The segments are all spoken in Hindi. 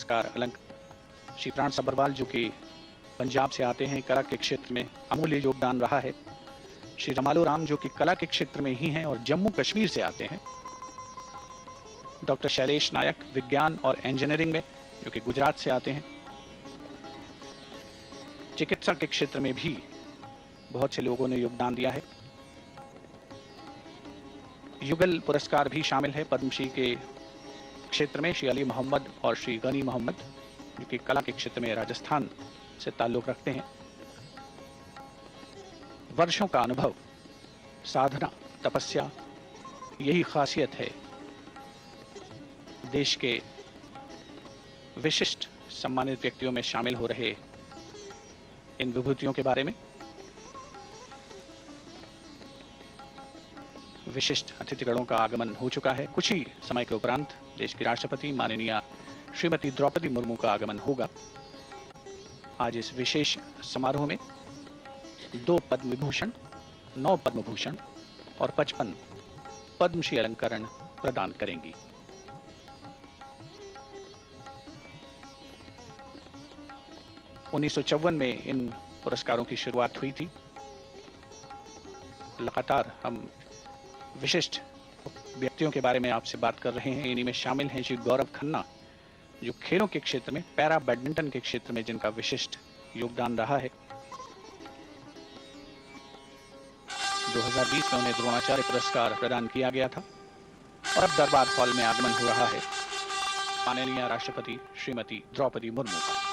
पुरस्कार श्री प्राण सब्बरवाल जो कि पंजाब से आते हैं, कला के क्षेत्र में अमूल्य योगदान रहा है। श्री रमालो राम जो कि कला के क्षेत्र में ही हैं और जम्मू कश्मीर से आते हैं। डॉक्टर शैलेश नायक विज्ञान और इंजीनियरिंग में जो कि गुजरात से आते हैं। चिकित्सा के क्षेत्र में भी बहुत से लोगों ने योगदान दिया है। युगल पुरस्कार भी शामिल है पद्मश्री के क्षेत्र में श्री अली मोहम्मद और श्री गनी मोहम्मद जो कि कला के क्षेत्र में राजस्थान से ताल्लुक रखते हैं। वर्षों का अनुभव, साधना, तपस्या, यही खासियत है देश के विशिष्ट सम्मानित व्यक्तियों में शामिल हो रहे इन विभूतियों के बारे में। विशिष्ट अतिथिगणों का आगमन हो चुका है। कुछ ही समय के उपरांत देश की राष्ट्रपति माननीय श्रीमती द्रौपदी मुर्मू का आगमन होगा। आज इस विशेष समारोह में 2 पद्म विभूषण, 9 पद्म भूषण और 55 पद्मश्री अलंकरण प्रदान करेंगी। उन्नीस में इन पुरस्कारों की शुरुआत हुई थी। लगातार हम विशिष्ट व्यक्तियों के बारे में आपसे बात कर रहे हैं। इन्हीं में शामिल हैं श्री गौरव खन्ना जो खेलों के क्षेत्र में, पैरा बैडमिंटन के क्षेत्र में जिनका विशिष्ट योगदान रहा है। 2020 में उन्हें द्रोणाचार्य पुरस्कार प्रदान किया गया था और अब दरबार हॉल में आगमन हो रहा है माननीय राष्ट्रपति श्रीमती द्रौपदी मुर्मू का।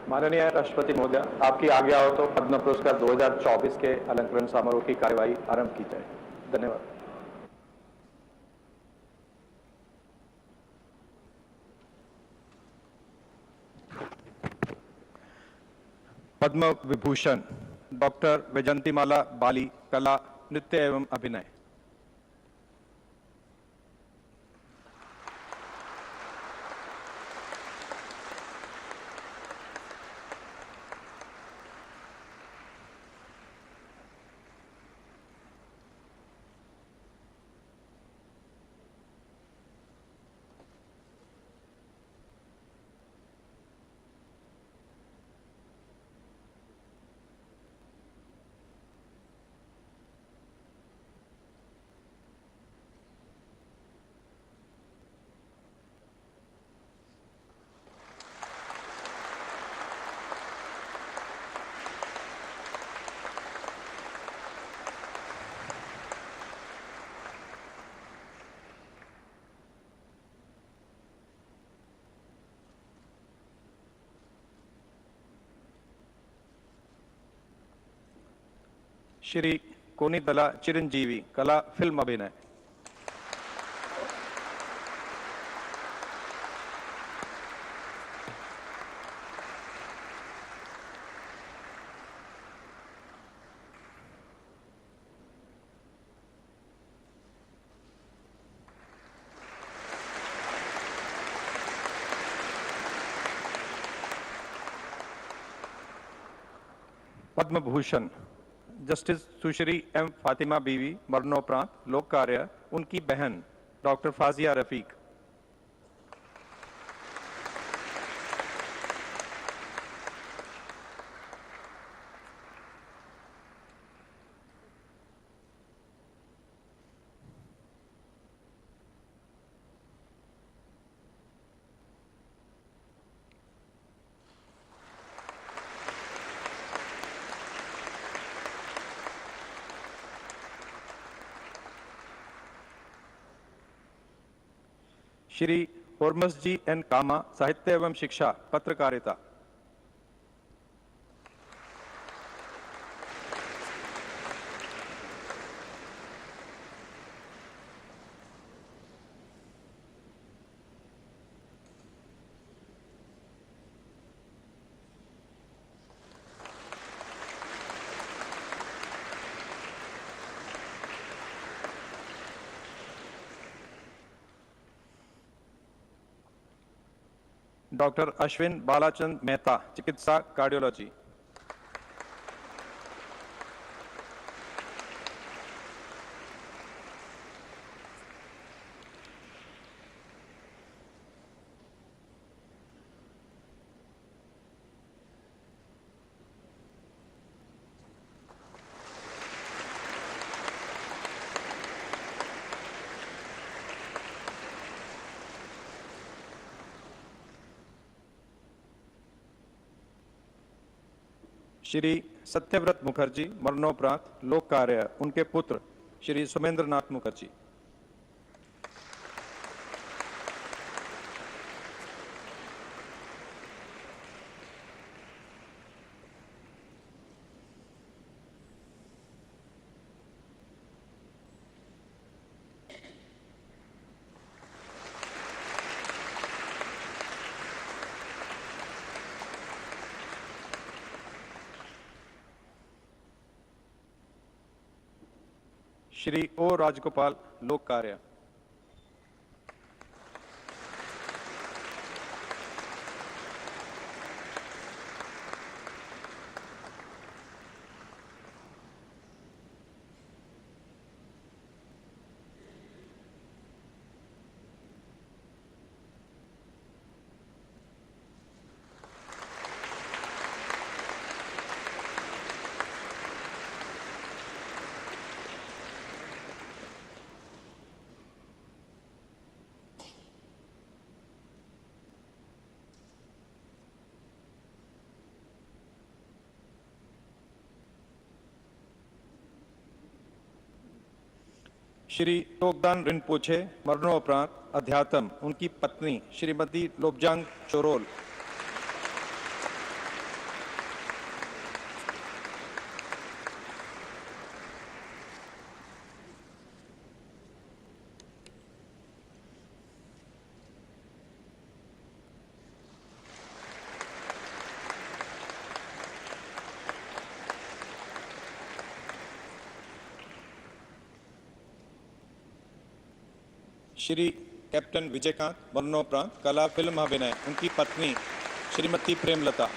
माननीय राष्ट्रपति महोदय, आपकी आज्ञा हो तो पद्म पुरस्कार 2024 के अलंकरण समारोह की कार्यवाही आरंभ की जाए। धन्यवाद। पद्म विभूषण डॉक्टर वैजंतीमाला बाली, कला, नृत्य एवं अभिनय। श्री कोनिदला चिरंजीवी, कला, फिल्म अभिनय। पद्म भूषण जस्टिस सुश्री एम फातिमा बीवी मरणोपरांत लोक कार्य उनकी बहन doctor फाजिया Rafiq. Shri होर्मस G N कामा साहित्य एवं शिक्षा पत्रकारिता। डॉक्टर अश्विन बालाचंद मेहता चिकित्सा कार्डियोलॉजी। श्री सत्यव्रत मुखर्जी मरणोपरांत लोक कार्य उनके पुत्र श्री सुमेंद्र नाथ मुखर्जी। श्री ओ राजगोपाल लोक कार्य। श्री तोगदान रिनपोछे मरणोपरांत अध्यात्म उनकी पत्नी श्रीमती लोब्जांग चोरोल। श्री कैप्टन विजयकांत मरणोपरांत कला फिल्म अभिनय उनकी पत्नी श्रीमती प्रेमलता।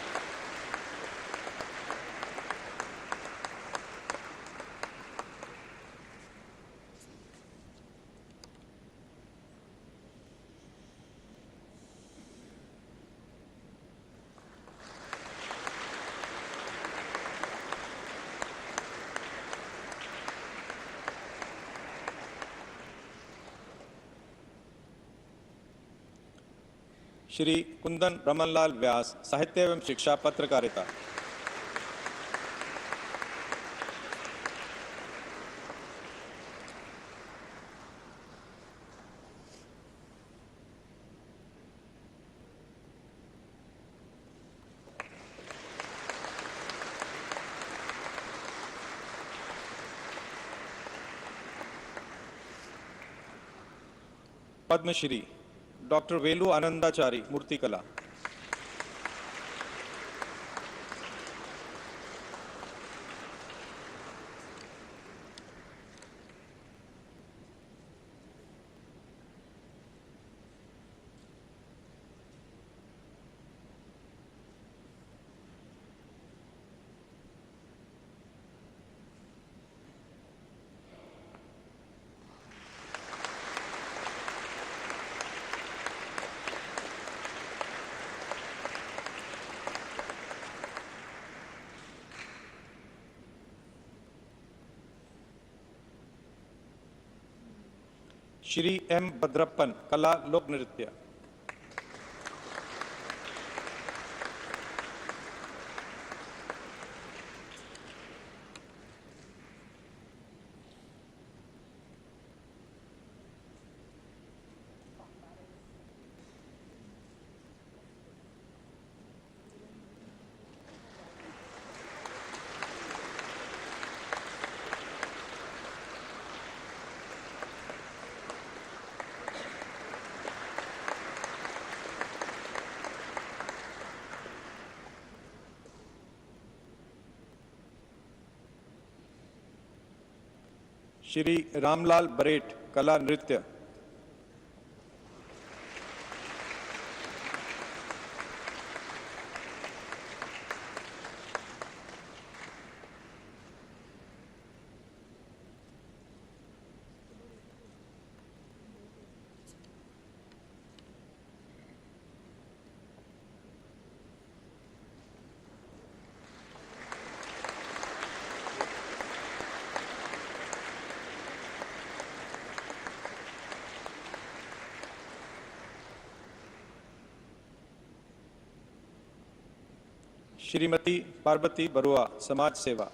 श्री कुंदन रमनलाल व्यास साहित्य एवं शिक्षा पत्रकारिता। पद्मश्री डॉक्टर वेलु आनंदाचारी मूर्तिकला। श्री एम भद्रप्पन, कला लोक नृत्य। श्री रामलाल बरेट, कला नृत्य। श्रीमती पार्वती बरुआ, समाज सेवा।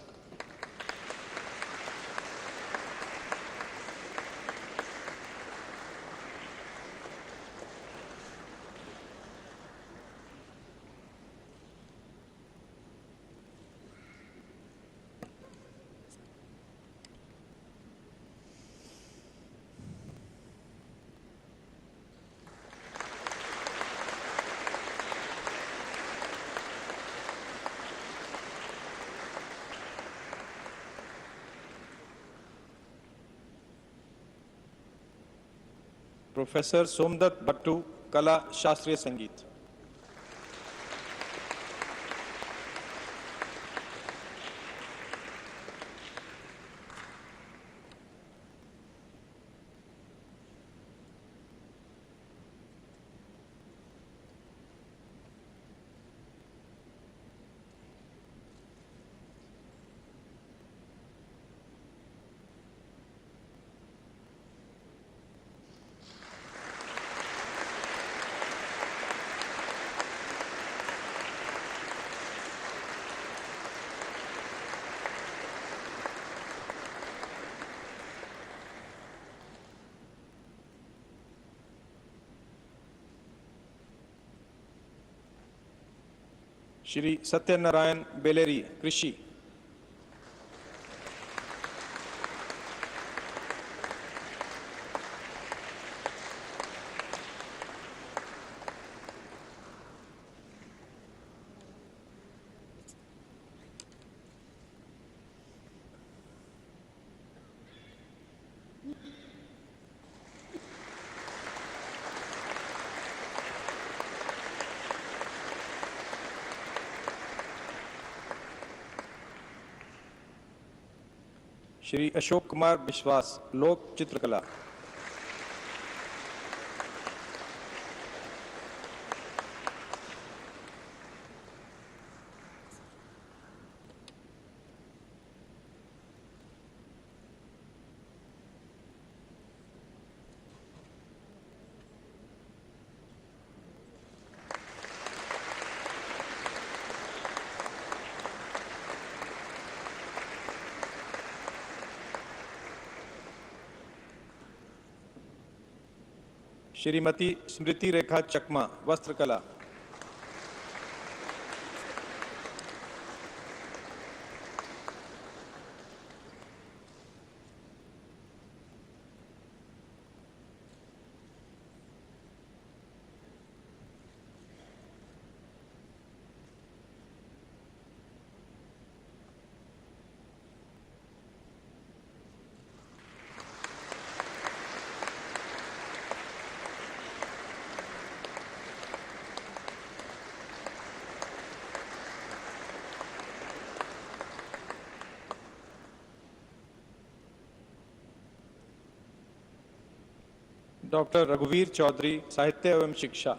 प्रोफेसर सोमदत्त भट्टू, कला शास्त्रीय संगीत। श्री सत्यनारायण बेलेरी, कृषि। श्री अशोक कुमार विश्वास, लोक चित्रकला। श्रीमती स्मृति रेखा चकमा, वस्त्रकला। डॉक्टर रघुवीर चौधरी, साहित्य एवं शिक्षा।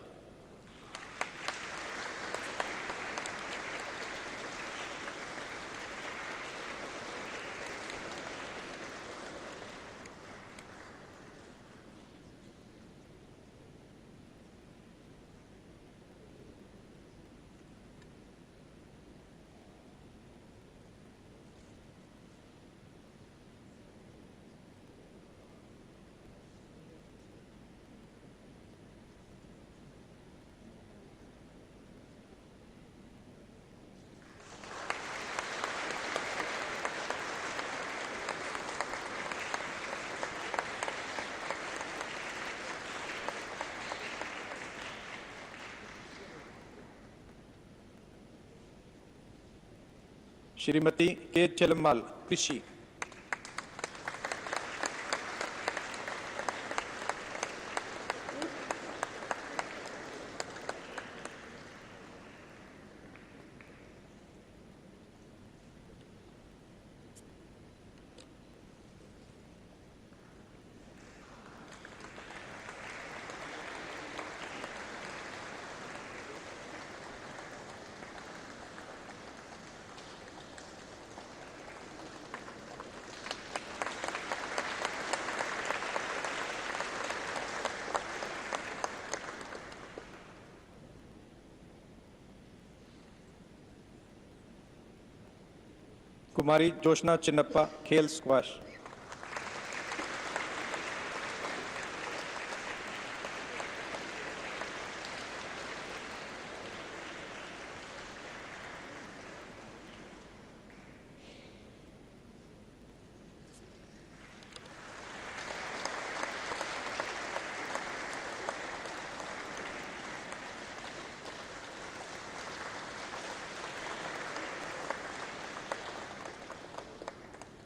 श्रीमती के चेलम्माल, कृषि। कुमारी जोशना चिन्नप्पा, खेल स्क्वाश।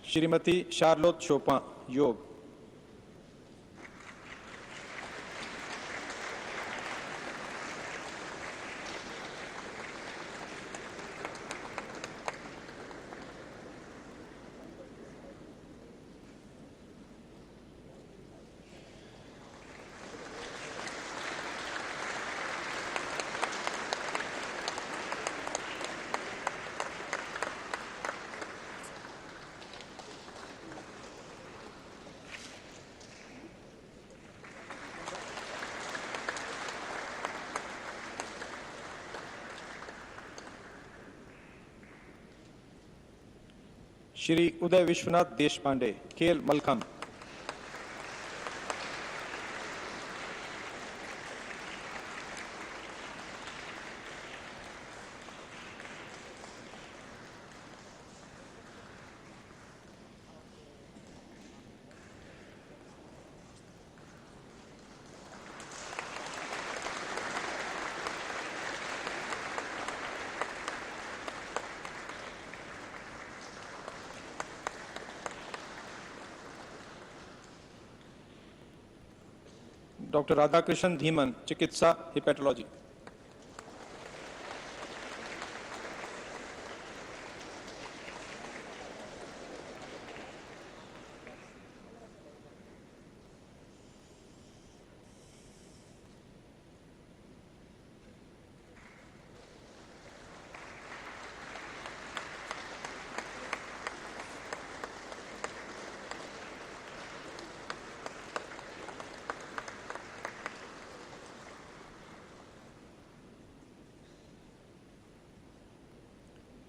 श्रीमती शार्लोट शोपा, योग। श्री उदय विश्वनाथ देशपांडे, खेल मलखंभ। डॉक्टर राधाकृष्ण धीमन, चिकित्सा हिपेटोलॉजी।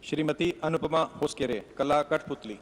श्रीमती अनुपमा होस्केरे, कला कठपुतली।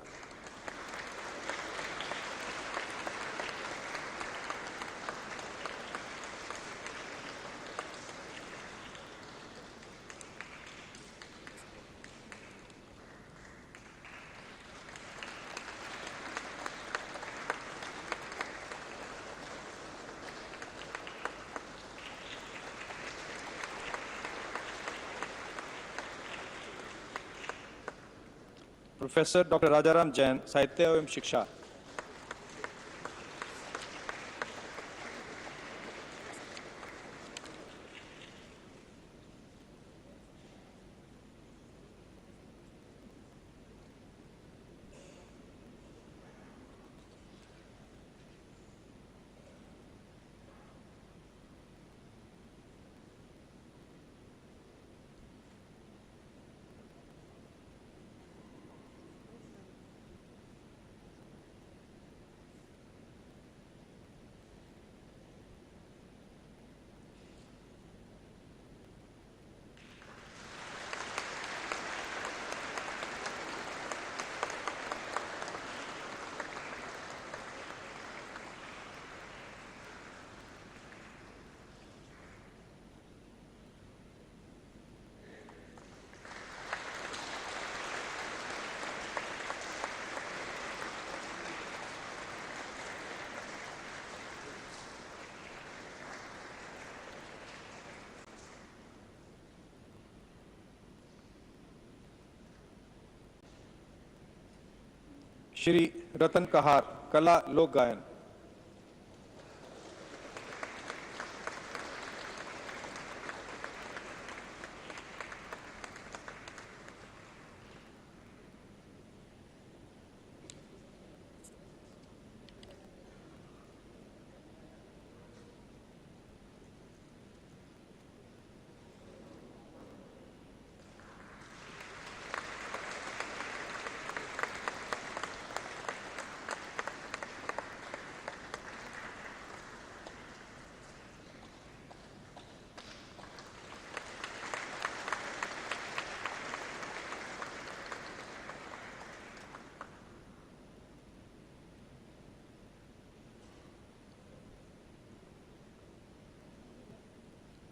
प्रोफेसर डॉक्टर राजाराम जैन, साहित्य एवं शिक्षा। श्री रतन कहार, कला लोक गायन।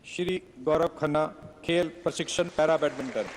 श्री गौरव खन्ना, खेल प्रशिक्षण para badminton.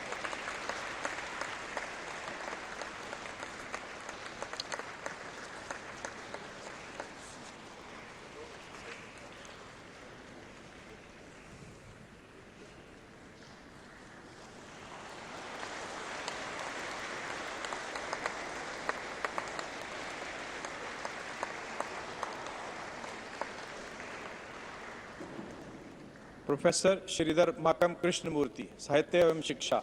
Professor Shridhar Makam Krishnamurthy, साहित्य एवं शिक्षा।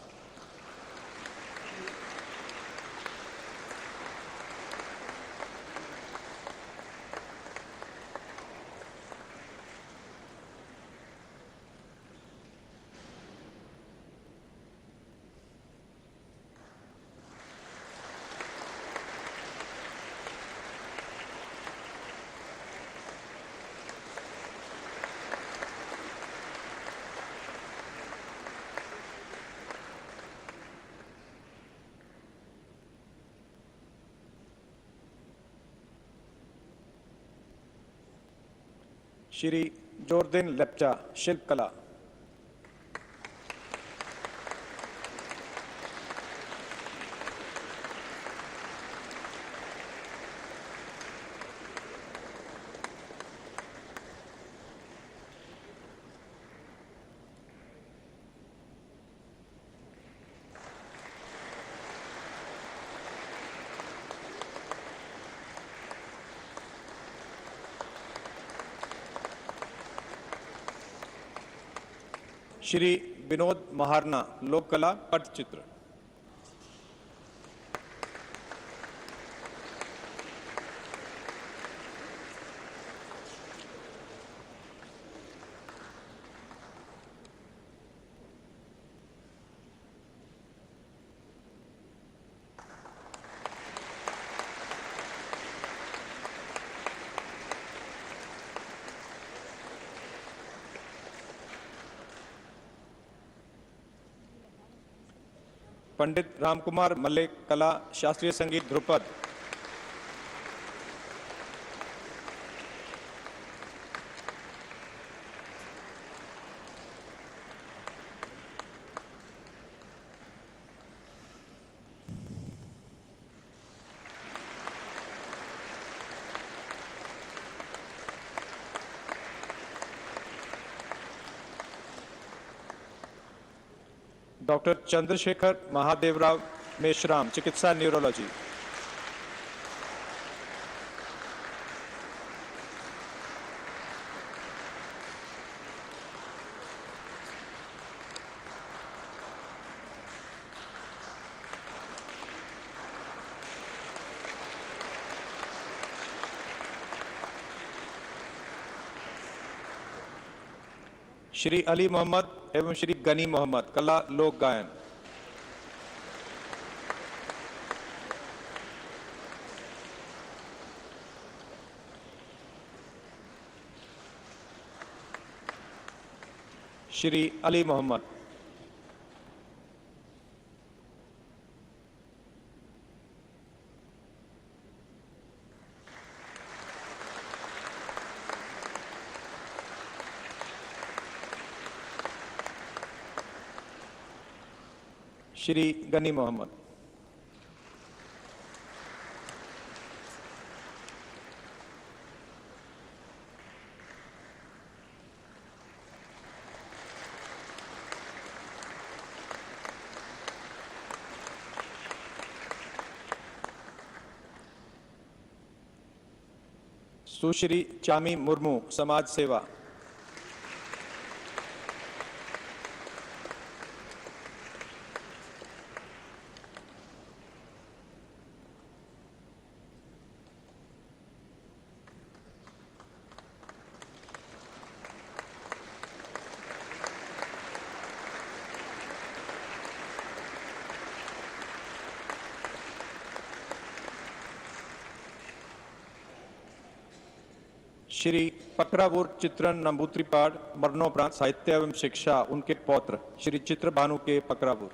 श्री जोरदिन लेप्चा, शिल्पकला। श्री विनोद महारना, लोक कला, पटचित्र। पंडित रामकुमार मल्लिक, कला, शास्त्रीय संगीत, ध्रुपद। डॉक्टर चंद्रशेखर महादेवराव मेश्राम, चिकित्सा न्यूरोलॉजी। श्री अली मोहम्मद एवं श्री गनी मोहम्मद, कला लोक गायन। श्री अली मोहम्मद। श्री गनी मोहम्मद। सुश्री चामी मुर्मू, समाज सेवा। श्री पकरावूर चित्रन नंबूत्रिपाड़, मरणोपरांत साहित्य एवं शिक्षा, उनके पौत्र श्री चित्र भानु के पकरावूर।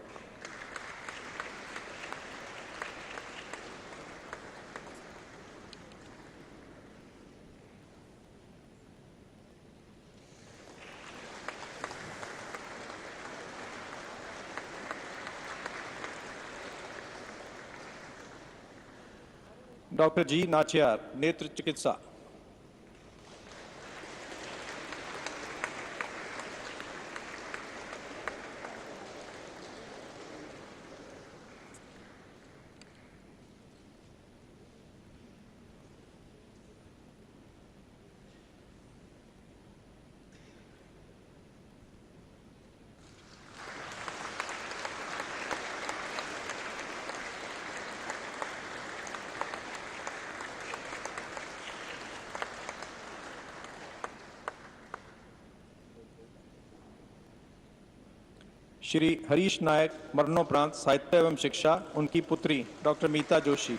डॉक्टर जी नाचियार, नेत्र चिकित्सा। श्री हरीश नायक, मरणोपरांत साहित्य एवं शिक्षा, उनकी पुत्री डॉक्टर मीता जोशी।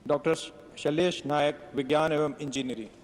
डॉक्टर शैलेश नायक, विज्ञान एवं इंजीनियरिंग।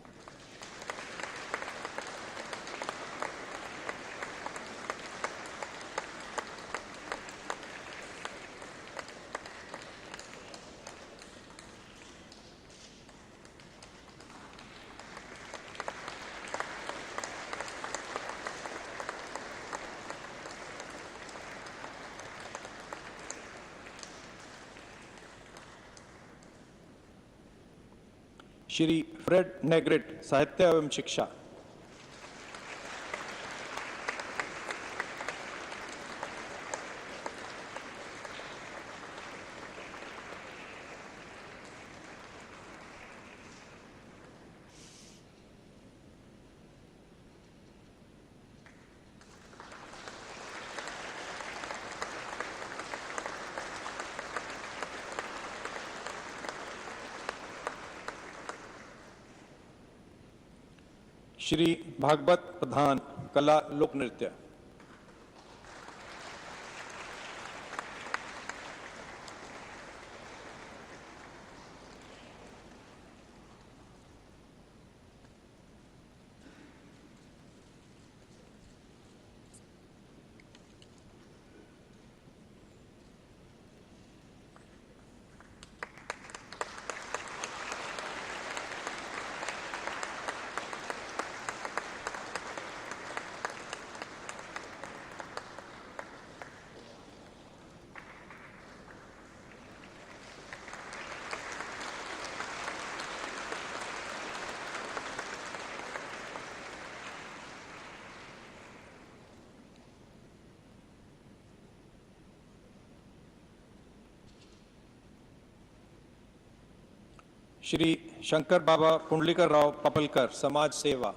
श्री फ्रेड नेग्रेट, साहित्य एवं शिक्षा। श्री भागवत प्रधान, कला लोक नृत्य। श्री शंकर बाबा पुंडलिकर राव पपलकर, समाज सेवा।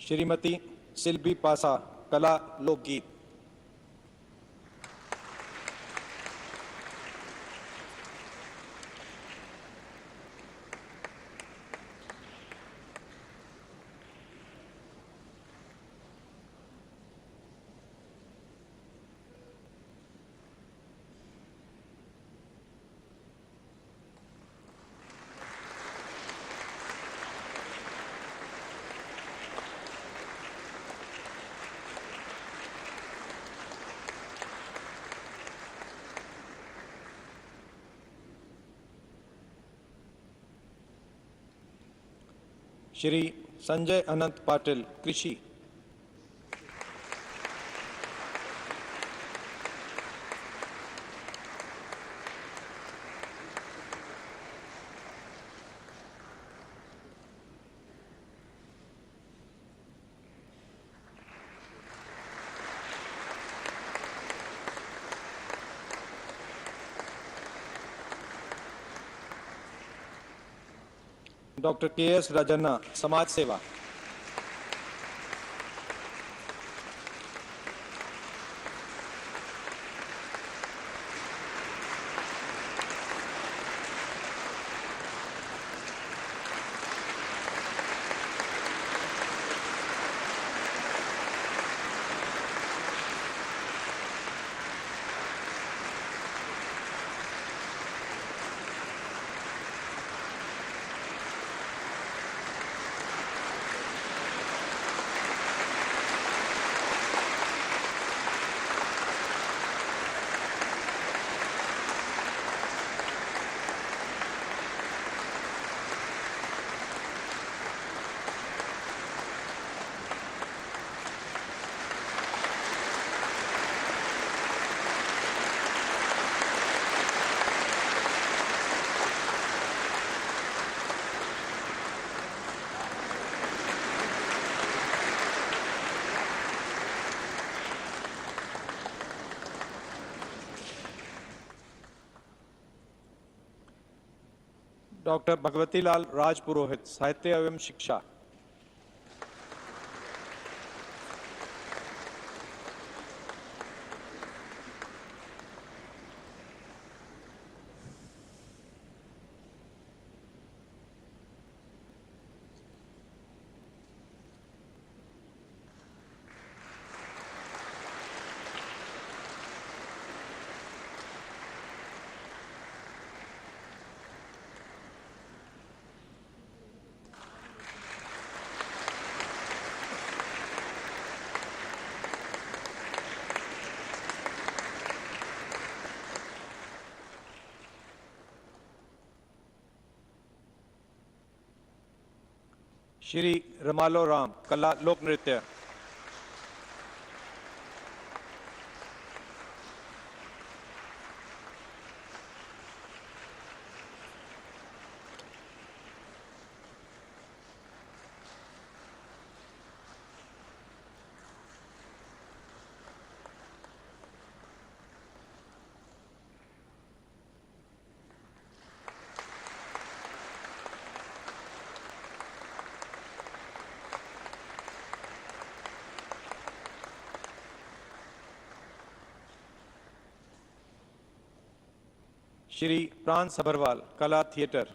श्रीमती सिल्वी पासा, कला लोकगीत। श्री संजय अनंत पाटिल, कृषि। Doctor KS. राजन्ना, समाज सेवा। डॉक्टर भगवतीलाल राजपुरोहित, साहित्य एवं शिक्षा। श्री रमालो राम, कला लोक नृत्य। श्री प्राण सबरवाल, कला थिएटर।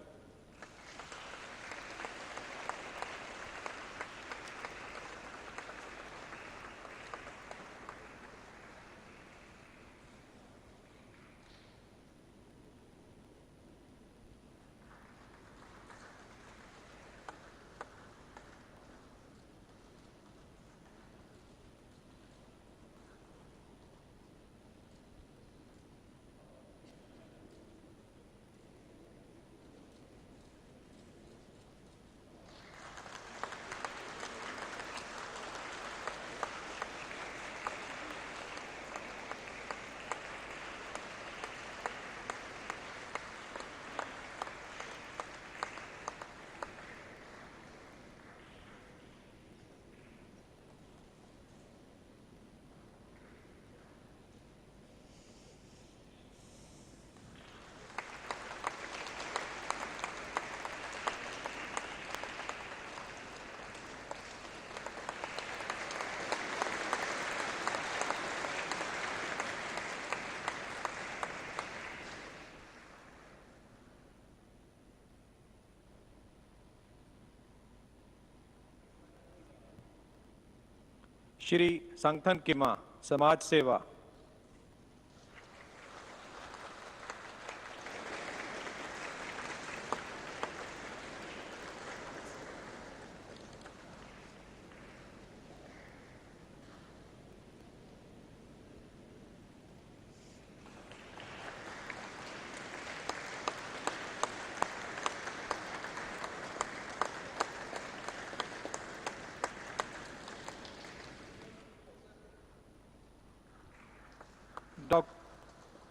श्री संगथन किमा, समाज सेवा।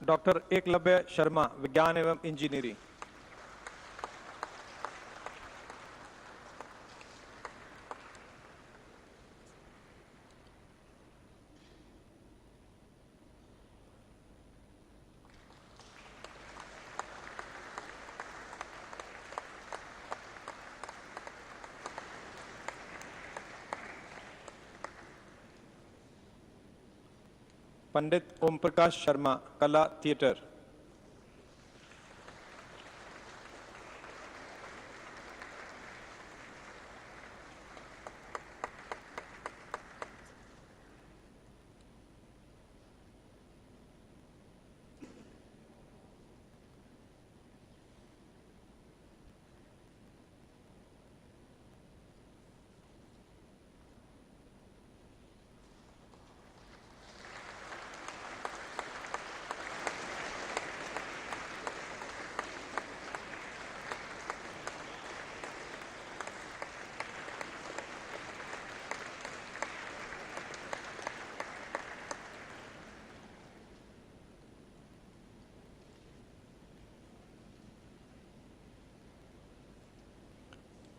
डॉक्टर एकलव्य शर्मा, विज्ञान एवं इंजीनियरिंग। पंडित ओम प्रकाश शर्मा, कला theatre.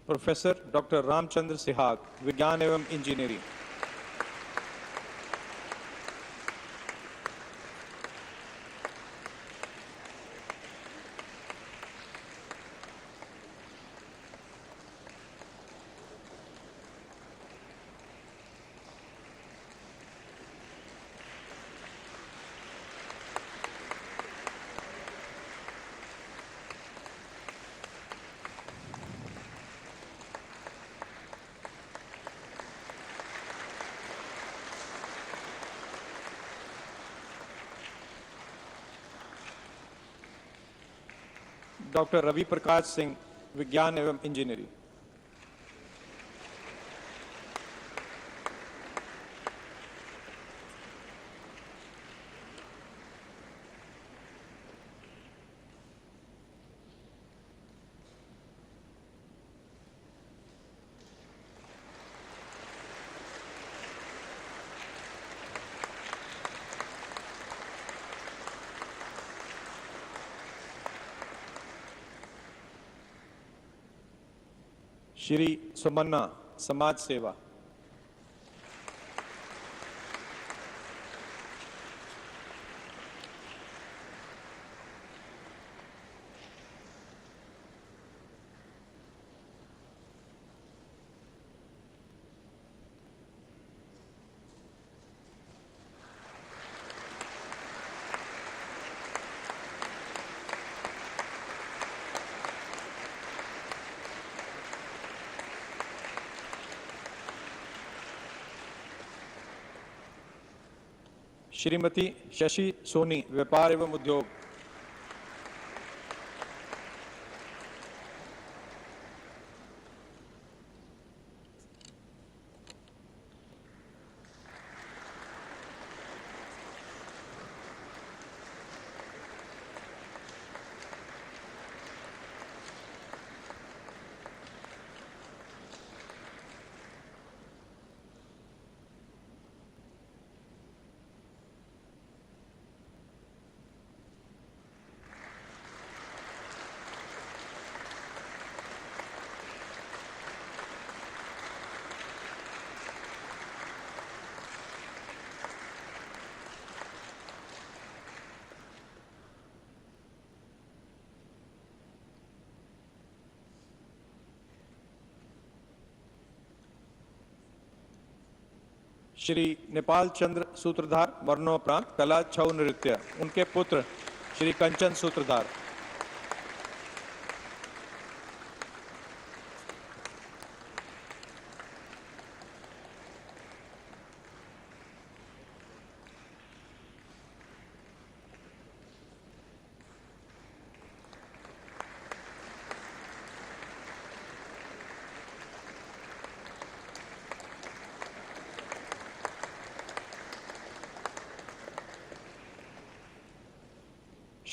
Professor doctor Ramchandra Sihag, विज्ञान एवं इंजीनियरिंग। डॉक्टर रवि प्रकाश सिंह, विज्ञान एवं इंजीनियरिंग। श्री सुमन्ना, समाज सेवा। श्रीमती शशि सोनी, व्यापार एवं उद्योग। श्री नेपाल चंद्र सूत्रधार, मरणोपरांत कला छऊ नृत्य। उनके पुत्र श्री कंचन सूत्रधार।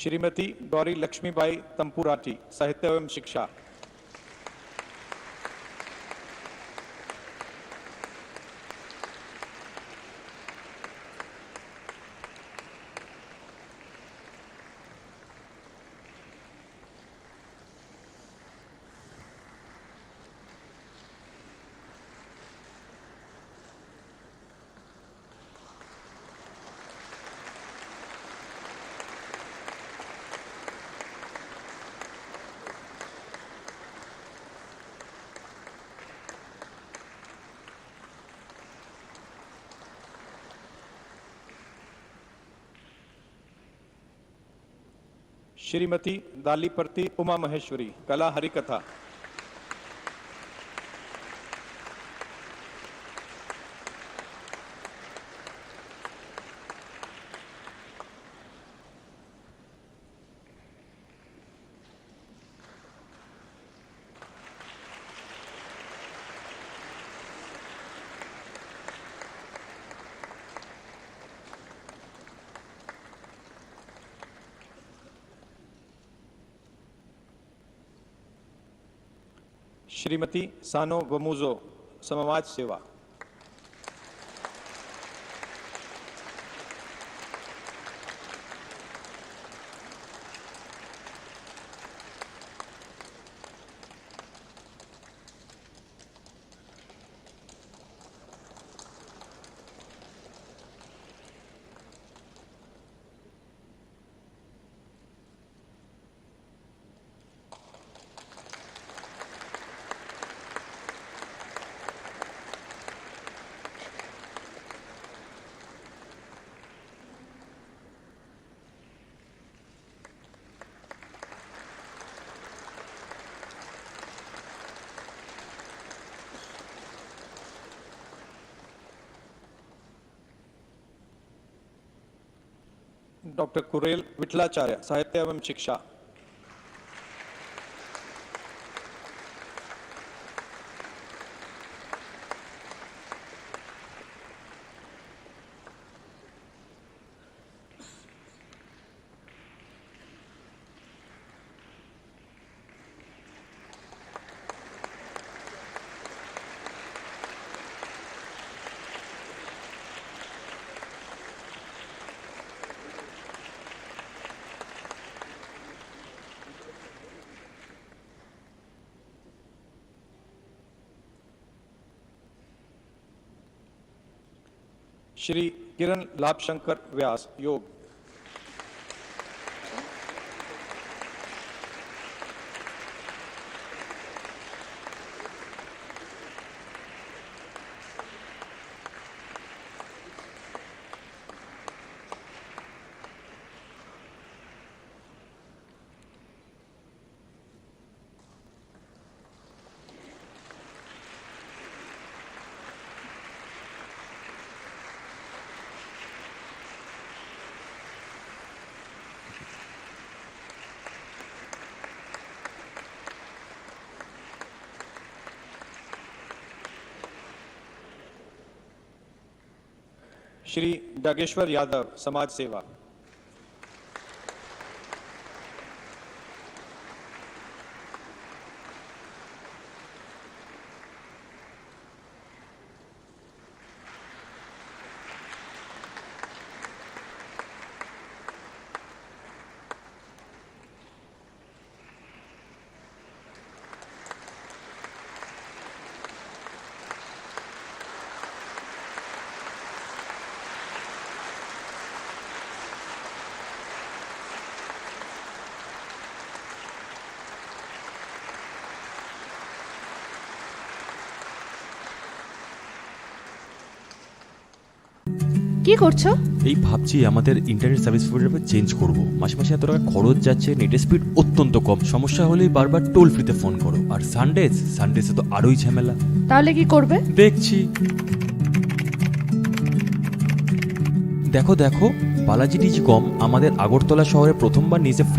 श्रीमती गौरी लक्ष्मीबाई तंपुराटी, साहित्य एवं शिक्षा। श्रीमती दालीपर्ति उमा महेश्वरी, कला हरिकथा। श्रीमती सानो वमुजो, समाज सेवा। डॉक्टर कुरेल विठलाचार्य, साहित्य एवं शिक्षा। श्री किरण लाभशंकर व्यास, योग। श्री डागेश्वर यादव, समाज सेवा। কি করছো? এই ভাবছি আমাদের ইন্টারনেট সার্ভিস প্রোভাইডার চেঞ্জ করব। মাসে মাসে এত টাকা খরচ যাচ্ছে, নেটের স্পিড অত্যন্ত কম, সমস্যা হলেই বারবার টোল ফ্রিতে ফোন করো। আর সানডেজে তো আরোই ঝামেলা। তাহলে কি করবে? দেখছি। দেখো বালাজি ডিজিকম আমাদের আগরতলা শহরে প্রথমবার নিজে ফ্রি